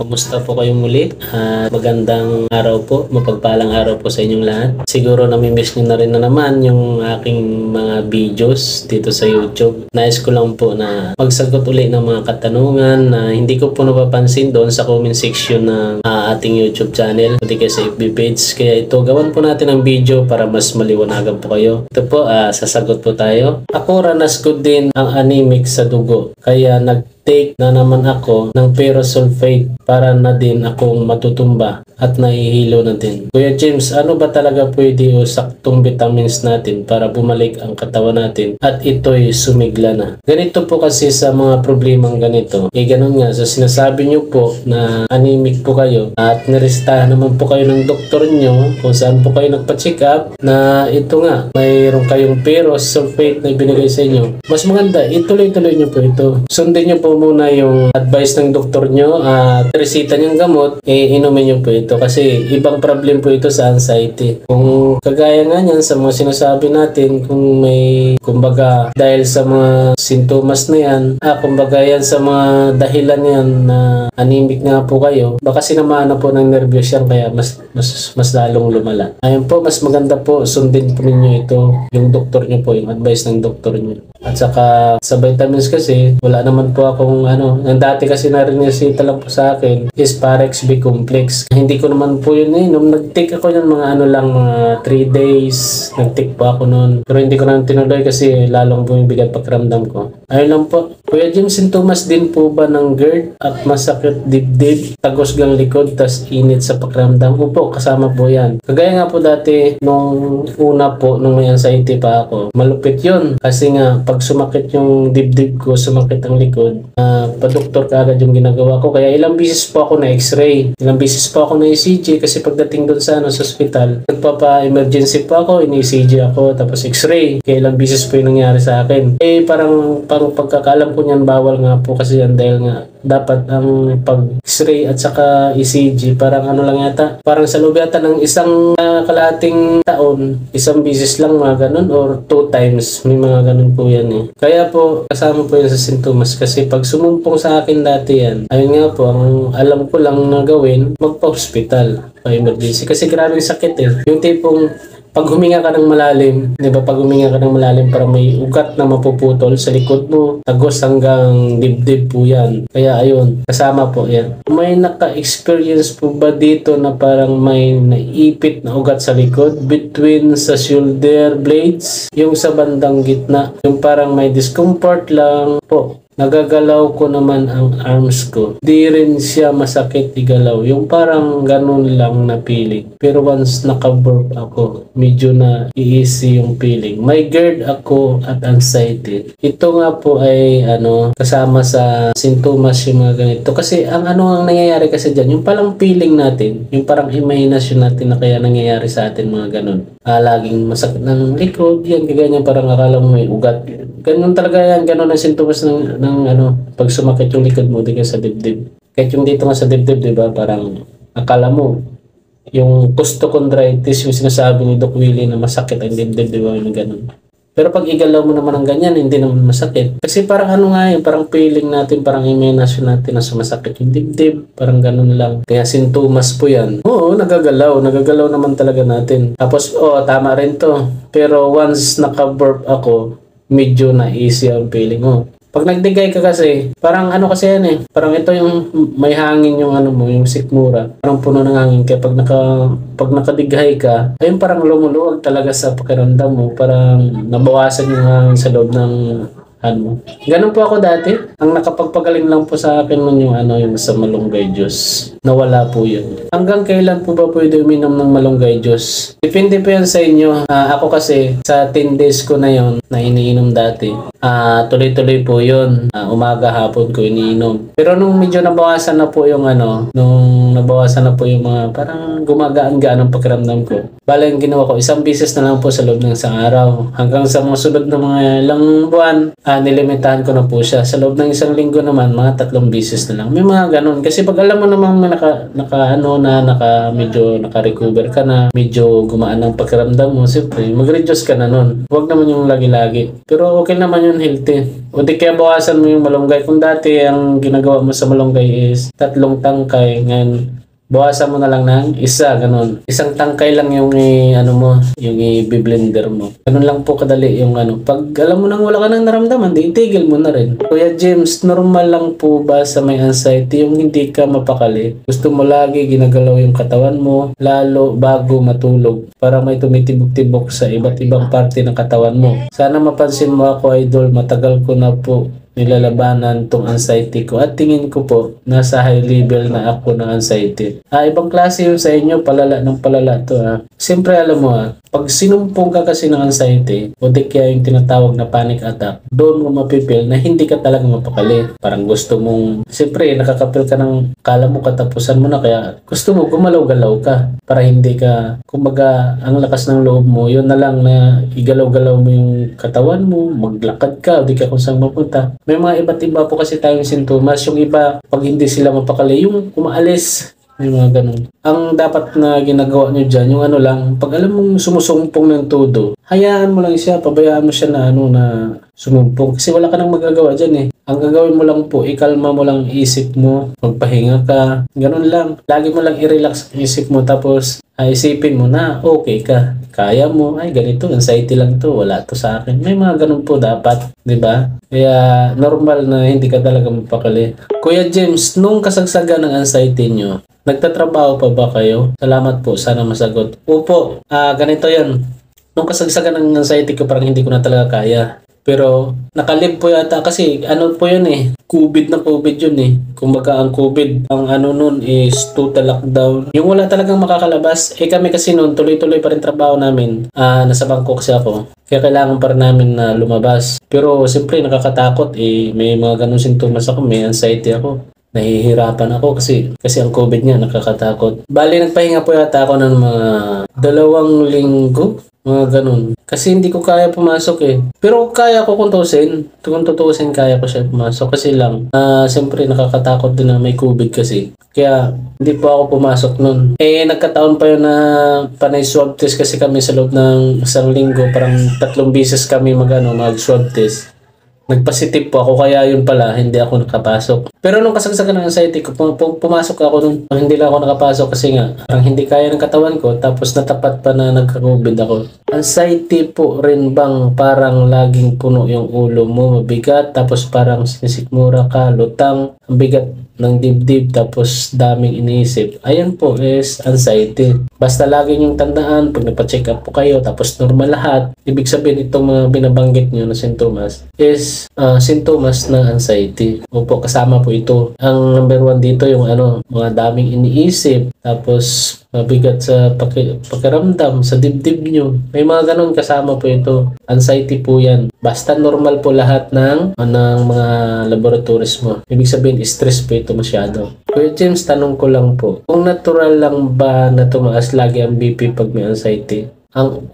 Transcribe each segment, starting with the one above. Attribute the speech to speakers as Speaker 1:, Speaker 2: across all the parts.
Speaker 1: Kumusta po kayong muli? Magandang araw po, mapagpalang araw po sa inyong lahat. Siguro namimiss nyo na rin na naman yung aking mga videos dito sa YouTube. Nais ko lang po na magsagot uli ng mga katanungan na hindi ko po napapansin doon sa comment section ng ating YouTube channel, pati kaya sa FB page. Kaya ito, gawan po natin ang video para mas maliwanagan po kayo. Ito po, sasagot po tayo. Ako ranas ko din ang anemic sa dugo, kaya take na naman ako ng ferrous sulfate para na din akong matutumba at nahihilo na din. Kuya James, ano ba talaga pwede o saktong vitamins natin para bumalik ang katawan natin at ito'y sumigla na? Ganito po kasi sa mga problemang ganito. Ganun nga, so sinasabi nyo po na anemic po kayo at nirestahan naman po kayo ng doktor nyo kung saan po kayo nagpa-check up na ito nga, mayroon kayong ferrous sulfate na ibinigay sa inyo. Mas maganda, ituloy-tuloy nyo po ito. Sundin nyo po muna yung advice ng doktor nyo at resita niyang gamot, inumin nyo po ito kasi ibang problem po ito sa anxiety. Kung kagaya nga niyan sa mga sinasabi natin, kung may kumbaga dahil sa mga sintomas na yan, kumbaga yan sa mga dahilan yan na anemic nga po kayo, baka sinamaan na po ng nervyos yan kaya mas lalong lumala. Ayun po, mas maganda po sundin po ninyo ito, yung doktor nyo po, yung advice ng doktor nyo. At saka sa vitamins kasi, wala naman po akong ang dati kasi narinisita lang po sa akin is Parex B complex. Hindi ko naman po yun nung nag-take ako yun mga mga 3 days, nag-take po ako noon. Pero hindi ko na tinuloy kasi lalong bumibigat pakiramdam ko. Ayun lang po. Kuya Jim, sintomas din po ba ng GERD at masakit dibdib, tagos gang likod, tas init sa pakiramdam? Opo, kasama po yan. Kagaya nga po dati, nung una po, nung may anxiety pa ako, malupit yun. Kasi nga, pag sumakit yung dibdib ko, sumakit ang likod, pa-doktor ka agad yung ginagawa ko. Kaya ilang bisis po ako na x-ray, ilang bisis po ako na ECG kasi pagdating doon sa sa ospital, nagpapa-emergency po ako, in-ECG ako, tapos x-ray. Kaya ilang bisis po yung nangyari sa akin. Parang pagkakaalam ko niyan, bawal nga po kasi yan dahil nga dapat ang pag-x-ray at saka ECG parang lang yata, parang sa loob yata ng isang kalahating taon, isang bisis lang mga ganun or 2 times, may mga ganun po yan Kaya po, kasama po yan sa sintomas kasi pag sumumpong sa akin dati yan, ayun nga po, ang alam ko lang na gawin, magpa-hospital, pa-emergency kasi grabe sakit yung tipong pag huminga ka ng malalim, di ba? Pag huminga ka ng malalim, para may ugat na mapuputol sa likod mo, tagos hanggang dibdib po yan. Kaya ayun, kasama po yan. May naka-experience po ba dito na parang may naipit na ugat sa likod between sa shoulder blades, yung sa bandang gitna, yung parang may discomfort lang po. Nagagalaw ko naman ang arms ko. Di rin siya masakit igalaw. Yung parang ganun lang na feeling. Pero once nakaburp ako, medyo na easy yung feeling. May GERD ako at anxiety. Ito nga po ay kasama sa sintomas yung mga ganito. Kasi ang nangyayari kasi dyan, yung palang feeling natin, yung parang imahinasyon natin na kaya nangyayari sa atin mga ganun. Laging masakit ng likod, yan, kagaya parang akala mo may ugat. Ganun talaga yan, ganun ang sintomas ng pag sumakit yung likod mo di ka sa dibdib. Kahit yung dito nga sa dibdib, di ba, parang akala mo yung costochondritis, yung sinasabi ni Doc Willie na masakit ang dibdib, di ba, yung ganun. Pero pag igalaw mo naman ang ganyan, hindi naman masakit. Kasi parang parang feeling natin, parang imagination natin na sumasakit yung dibdib, parang ganun lang. Kaya sintomas po yan. Oo, nagagalaw naman talaga natin. Tapos, tama rin to. Pero once naka-burp ako, medyo na easy ang feeling mo. Pag nagdigay ka kasi, parang kasi yan parang ito yung may hangin yung yung sikmura. Parang puno ng hangin. Kaya pag nakadighay ka, ayun parang lumuluwag talaga sa pakiramdam mo. Parang nabawasan yung hangin sa loob ng Ganun po ako dati. Ang nakapagpagaling lang po sa akin nun yung sa malunggay juice. Nawala po yun. Hanggang kailan po ba pwede uminom ng malunggay juice? Depende po yan sa inyo. Ako kasi sa 10 days ko na yon na iniinom dati. Tuloy-tuloy po yun. Umaga, hapon ko iniinom. Pero nung medyo nabawasan na po yung nung nabawasan na po yung mga parang gumagaan-gaan ang pakiramdam ko. Bale, yung ginawa ko, isang beses na lang po sa loob ng isang araw. Hanggang sa mga sunod na mga ilang buwan, nilimitahan ko na po siya. Sa loob ng isang linggo naman, mga 3 beses na lang. May mga ganun. Kasi pag alam mo namang medyo naka-recover ka na, medyo gumaan ang pakiramdam mo, siyempre, mag-reduce ka na nun. Huwag naman yung lagi-lagi. Pero okay naman yun, healthy. O di kaya bawasan mo yung malunggay. Kung dati ang ginagawa mo sa malunggay is 3 tangkay, ngayon bawasan mo na lang ng isa, ganun. Isang tangkay lang yung yung i-blender mo. Ganun lang po kadali yung Pag alam mo nang wala ka nang naramdaman, di itigil mo na rin. Kuya James, normal lang po ba sa may anxiety yung hindi ka mapakali? Gusto mo lagi ginagalaw yung katawan mo, lalo bago matulog, para may tumitibok-tibok sa iba't ibang parte ng katawan mo. Sana mapansin mo ako, idol. Matagal ko na po nilalabanan tong anxiety ko at tingin ko po nasa high level na ako ng anxiety. Ibang klase yun sa inyo, palala ng palala to. Siyempre alam mo pag sinumpong ka kasi ng anxiety o di kaya yung tinatawag na panic attack, doon mo mapipil na hindi ka talaga mapakali. Parang gusto mong, siyempre nakakapil ka ng kala mo katapusan mo na, kaya gusto mo gumalaw-galaw ka para hindi ka, kumbaga ang lakas ng loob mo, yun na lang na igalaw-galaw mo yung katawan mo, maglakad ka o di ka kung saan mapunta. May mga iba't iba po kasi tayong sintomas. Yung iba, pag hindi sila mapakali, yung umaalis. Yung mga ganun. Ang dapat na ginagawa nyo dyan, yung pag alam mong sumusumpong ng todo, hayaan mo lang siya, pabayaan mo siya na na sumumpong. Kasi wala ka nang magagawa dyan Ang gagawin mo lang po, ikalma mo lang isip mo, magpahinga ka, ganun lang. Lagi mo lang i-relax ang isip mo, tapos isipin mo na okay ka. Kaya mo, ganito, anxiety lang to, wala to sa akin. May mga ganun po dapat, di ba? Kaya normal na hindi ka talaga mapakali. Kuya James, nung kasagsagan ng anxiety nyo, nagtatrabaho pa ba kayo? Salamat po, sana masagot. Opo, ganito yan. Nung kasagsagan ng anxiety ko, parang hindi ko na talaga kaya. Pero nakalib po yata kasi po yun COVID na COVID yun Kumbaga ang COVID, ang nun is total lockdown. Yung wala talagang makakalabas. Kami kasi noon tuloy-tuloy pa rin trabaho namin. Nasa Bangkok kasi ako. Kaya kailangan pa rin namin na lumabas. Pero siyempre nakakatakot May mga ganun sintomas ako, may anxiety ako. Nahihirapan ako kasi ang COVID nga nakakatakot. Bali nagpahinga po yata ako ng mga 2 linggo. Mga ganun. Kasi hindi ko kaya pumasok Pero kaya ko kung tutusin, kaya ko siya pumasok. Kasi lang, siyempre nakakatakot din na may COVID kasi. Kaya, hindi po ako pumasok nun. Nagkataon pa yun na panay swab test kasi kami sa loob ng 1 linggo. Parang 3 beses kami mag-swab test. Nagpositive po ako, kaya yun pala, hindi ako nakapasok. Pero nung kasagsagan ng anxiety ko, pumasok ako nung hindi lang ako nakapasok kasi nga, parang hindi kaya ng katawan ko, tapos natapat pa na nagka-COVID ako. Anxiety po rin bang parang laging puno yung ulo mo, mabigat, tapos parang sinisikmura ka, lutang, ang bigat ng dibdib, tapos daming iniisip. Ayan po is anxiety. Basta lagi niyong tandaan, pag napacheck up po kayo, tapos normal lahat, ibig sabihin itong mga binabanggit niyo na sintomas is sintomas ng anxiety. Opo, kasama po ito. Ang number 1 dito yung mga daming iniisip, tapos mabigat sa pakiramdam, sa dibdib nyo. May mga ganun kasama po ito. Anxiety po yan. Basta normal po lahat ng mga laboratories mo. Ibig sabihin, stress po ito masyado. Kuya James, tanong ko lang po. Kung natural lang ba na tumaas lagi ang BP pag may anxiety? Ang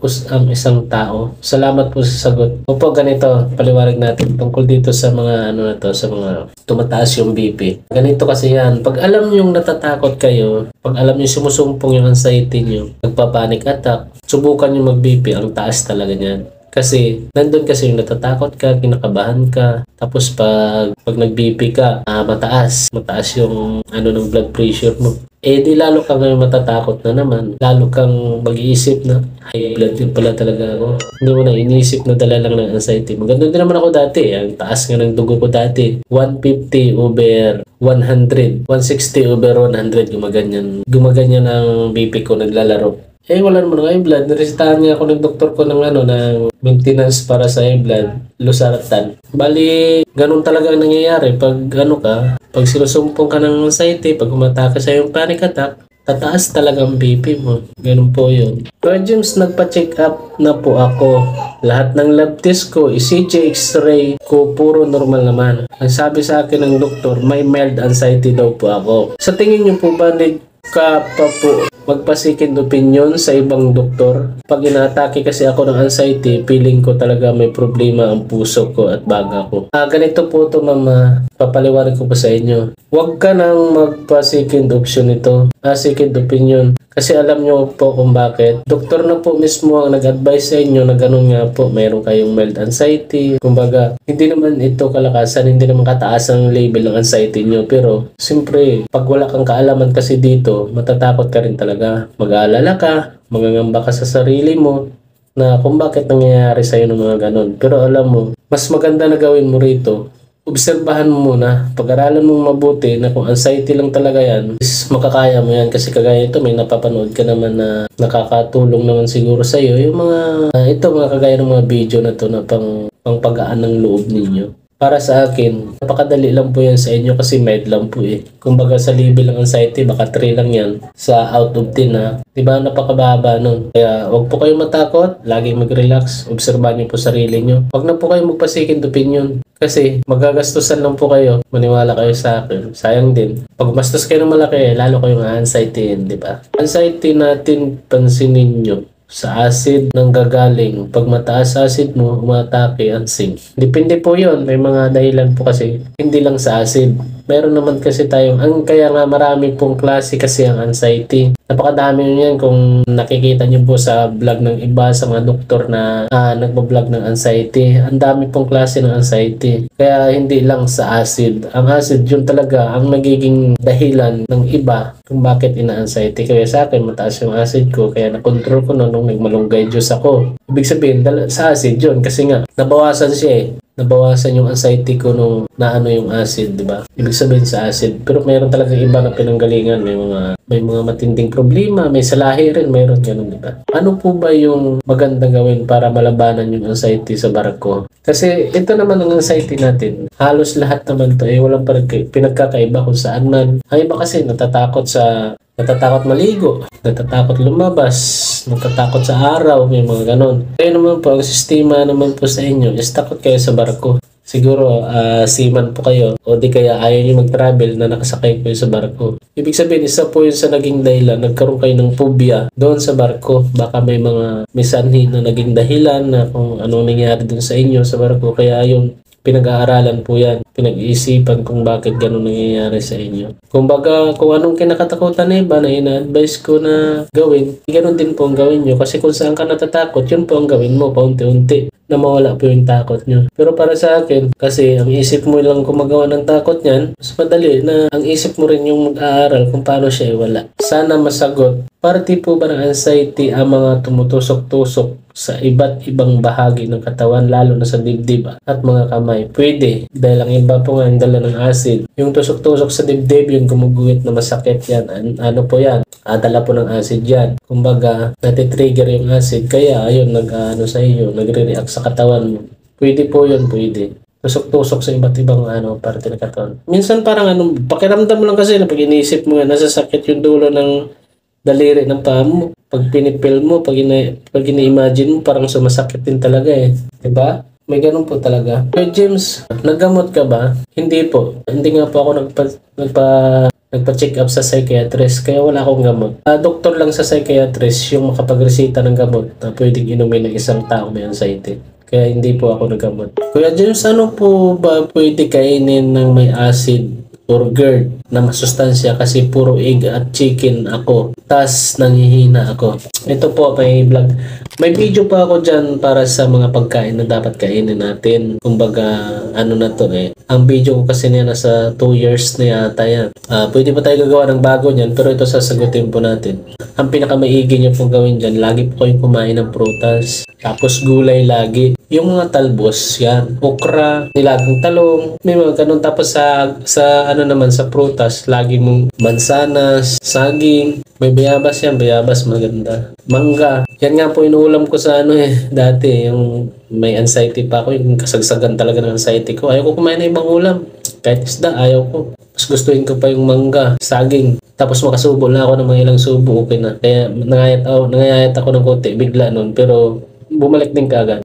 Speaker 1: isang tao. Salamat po sa sagot. Opo, ganito, paliwanag natin tungkol dito sa mga sa mga tumataas yung BP. Ganito kasi yan. Pag alam yung natatakot kayo, pag alam yung sumusumpong yung anxiety nyo, nagpa-panic attack, subukan yung mag-BP, ang taas talaga niyan. Kasi, nandun kasi yung natatakot ka, kinakabahan ka, tapos pag nag-BP ka, mataas yung ng blood pressure mo. Di lalo kang matatakot na naman. Lalo kang mag-iisip na, high blood din pala talaga ako. Hindi mo na iniisip na dala lang ng anxiety. Maganda din naman ako dati. Ang taas nga ng dugo ko dati. 150/100. 160/100. Gumaganyan ang BP ko, naglalaro. Wala naman ng high blood. Niresetahan niya ako ng doktor ko ng ng maintenance para sa high blood. Losartan. Bali, ganun talaga ang nangyayari. Pag pag sinusumpong ka ng anxiety, pag umatake sa yung panic attack, tataas talaga ang BP mo. Ganun po yun. Kuya James, nagpa-check up na po ako. Lahat ng lab test ko, ECG, X-ray ko, puro normal naman. Ang sabi sa akin ng doktor, may mild anxiety daw po ako. Sa tingin niyo po ba, ka pa po magpa-second opinion sa ibang doktor. Pag inaatake kasi ako ng anxiety, feeling ko talaga may problema ang puso ko at baga ko. Ganito po to mama, papaliwanag ko pa sa inyo. Huwag ka nang magpa-second option ito, second opinion. Kasi alam nyo po kung bakit. Doktor na po mismo ang nag-advise sa inyo na ganun nga po, mayroon kayong mild anxiety. Kumbaga, hindi naman ito kalakasan, hindi naman kataas ang label ng anxiety nyo. Pero, siyempre, pag wala kang kaalaman kasi dito, matatakot ka rin talaga. Mag-aalala ka, magangamba ka sa sarili mo, na kung bakit nangyayari sa'yo ng mga ganun. Pero alam mo, mas maganda na gawin mo rito, obserbahan mo muna, pag-aralan mong mabuti na kung anxiety lang talaga yan, is makakaya mo yan kasi kagaya ito may napapanood ka naman na nakakatulong naman siguro sa iyo yung mga ito mga kagaya ng mga video na to na pang pagaan ng loob ninyo. Para sa akin, napakadali lang po yan sa inyo kasi mild lang po eh. Kumbaga sa level ng anxiety, baka 3 lang yan sa out of 10 ha. Diba napakababa nun. Kaya huwag po kayong matakot, lagi mag-relax, obserbahan niyo po sarili niyo. Huwag na po kayong magpa-second opinion. Kasi magagastusan lang po kayo, maniwala kayo sa akin. Sayang din. Pag mastos kayo ng malaki, lalo kayong anxiety, di ba? Anxiety natin, pansinin nyo sa acid nang gagaling. Pag mataas acid mo, umatake ang zinc. Depende po yon. May mga dahilan po kasi. Hindi lang sa acid. Meron naman kasi tayong, kaya nga marami pong klase kasi ang anxiety. Napakadami nyo yan kung nakikita nyo po sa vlog ng iba, sa mga doktor na nagbablog ng anxiety. Ang dami pong klase ng anxiety. Kaya hindi lang sa acid. Ang acid yun talaga ang nagiging dahilan ng iba kung bakit ina-anxiety. Kaya sa akin, mataas yung acid ko. Kaya nakontrol ko na nung nagmalunggay juice ako. Ibig sabihin, sa acid yun. Kasi nga, nabawasan siya eh. Nabawasan yung anxiety ko nung naano yung acid, di ba? Ibig sabihin sa acid. Pero mayroon talaga iba na pinanggalingan. May mga matinding problema, may salahi rin, mayroon ganun, di ba? Ano po ba yung magandang gawin para malabanan yung anxiety sa barko? Kasi ito naman ang anxiety natin. Halos lahat naman to eh, walang pinagkakaiba kung saan man. Ang iba kasi natatakot maligo, natatakot lumabas, natatakot sa araw, may mga ganon. Kaya naman po, ang sistema naman po sa inyo is takot kayo sa barko. Siguro, seaman po kayo o di kaya ayaw nyo mag-travel na nakasakay kayo sa barko. Ibig sabihin, isa po yun sa naging dahilan, nagkaroon kayo ng phobia doon sa barko. Baka may sanhi na naging dahilan na kung anong nangyari doon sa inyo sa barko. Kaya yun, pinag-aaralan po yan. Pinag-iisipan kung bakit ganun nangyayari sa inyo. Kumbaga, kung anong kinakatakutan na iba na ina-advise ko na gawin, ganun din po ang gawin nyo. Kasi kung saan ka natatakot, yun po ang gawin mo paunti-unti na mawala po yung takot nyo. Pero para sa akin, kasi ang isip mo lang gumagawa ng takot niyan, mas madali na ang isip mo rin yung mag-aaral kung paano siya iwala. Sana masagot. Parte po ba ng anxiety ang mga tumutusok-tusok sa iba't ibang bahagi ng katawan, lalo na sa dibdib at mga kamay? Pwede. Dahil ang iba po nga ang dala ng acid. Yung tusok-tusok sa dibdib, yung gumuguhit na masakit yan. Ano po yan? Dala po ng acid yan. Kumbaga, natitrigger yung acid. Kaya, ayun, sa iyo, nagre-react sa katawan mo. Pwede po yun, pwede. Tusok-tusok sa iba't ibang parte ng katawan. Minsan parang pakiramdam mo lang kasi na pag inisip mo nga, nasasakit yung dulo ng daliri ng paa mo. Pag pinipil mo, pag ina-imagine mo, parang sumasakit din talaga eh. Diba? May ganun po talaga. Pero James, naggamot ka ba? Hindi po. Hindi nga po ako nagpa-check up sa psychiatrist, kaya wala akong gamot. Doktor lang sa psychiatrist yung makapagresita ng gamot na pwedeng inumin ng isang tao may anxiety. Kaya hindi po ako naggamot. Kuya James, ano po ba pwede kainin ng may acid or GERD na masustansya kasi puro egg at chicken ako, tas nanghihina ako? Ito po, may vlog. May video pa ako dyan para sa mga pagkain na dapat kainin natin. Kumbaga, na to eh. Ang video ko kasi niya nasa 2 years na yata yan. Pwede pa tayo gagawa ng bago niyan, pero ito sasagutin po natin. Ang pinakamaigi niyo pong gawin dyan, lagi po kayong kumain ng prutas. Tapos gulay lagi. Yung mga talbos, yan. Okra, nilagang talong, may mga ganun. Tapos sa naman sa prutas, lagi mong mansanas, saging, may bayabas yan. Bayabas, maganda. Mangga. Yan nga po inuulam ko sa dati. Yung may anxiety pa ako, yung kasagsagan talaga ng anxiety ko. Ayaw ko kumain ng ibang ulam. Kahit isda, ayaw ko. Mas gustuhin ko pa yung mangga, saging. Tapos makasubo na ako ng mga ilang subo, okay na. Kaya nangayat ako ng konti, bigla nun. Pero bumalik din kaagad.